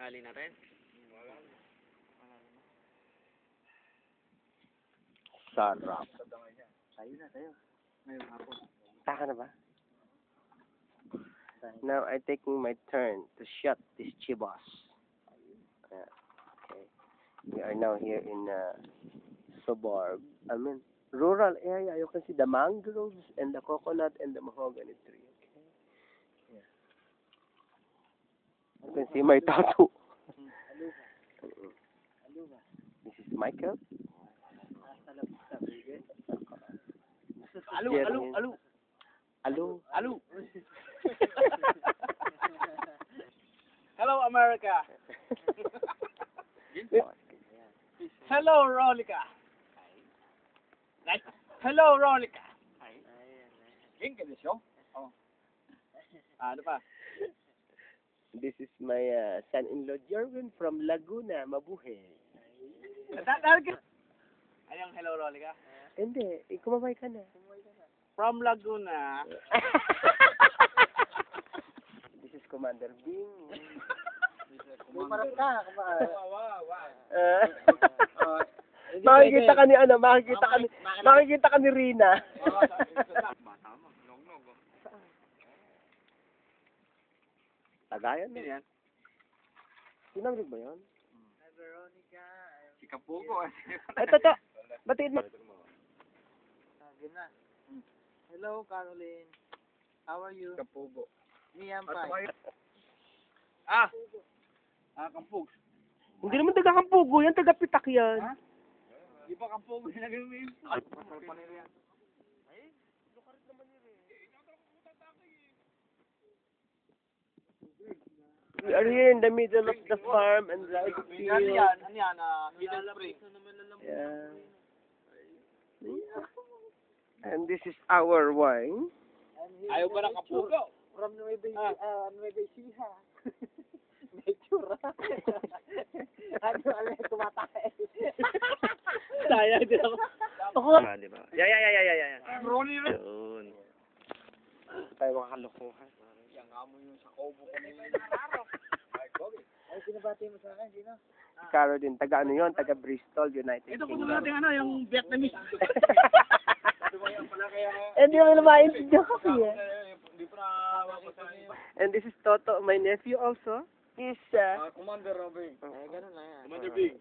Ali natin. Sarap. Tayo na, tayo. Ngayong hapon. Taka na ba? Now I'm taking my turn to shot this chibos. Okay. We are now here in suburb. I mean, rural area. You can see the mangroves and the coconut and the mahogany tree. Okay. Yeah. You can see my tattoo. This is Michael. Alo. Hello. Hello, America. Hello, Rolika. Hello, Rolika. English, yo. Oh. Ano pa? This is my son-in-law Jerwin from Laguna, Mabuhay. Ayong hello, Rolika. Hindi, kumabay ka na. From Laguna. This is Commander Bing. Kumarap ka, Makikita ka ni ano, makikita ka ni Rina. Tagayan na. Yan. Sinamrig ba yun? Veronica. Si Kapugo. Ito. Batiin mo. Sabi na. Hello, Caroline. How are you? Kapugo. Me, I'm fine. Kampug. Hindi naman taga-Kampugo yan, taga-Pitak yan. Ha? Di ba Kampug ginagawin? We are here in the middle of the farm and rice Ano field. yan? Hidden Spring. Yeah. And this is our wine. Ayaw ba ng Kapugo? From Nueva Ecija. Nature. Ano, tumatay. Sayang din ako. Ako. Di ba? Yeah. Ronnie rin. Yun. Tayo mga kalokohan. Yang amo yung sa Kobo ko ni Ay, sinabati mo sa akin, sino? Caro din, taga ano yun, taga Bristol, United Ito kung Kingdom. natin yung Vietnamese. Hindi mo na maintindihan ko eh. Hindi pa na And this is Toto, my nephew also. Is, Commander Robin. Ay, ganun lang yan. Commander Big.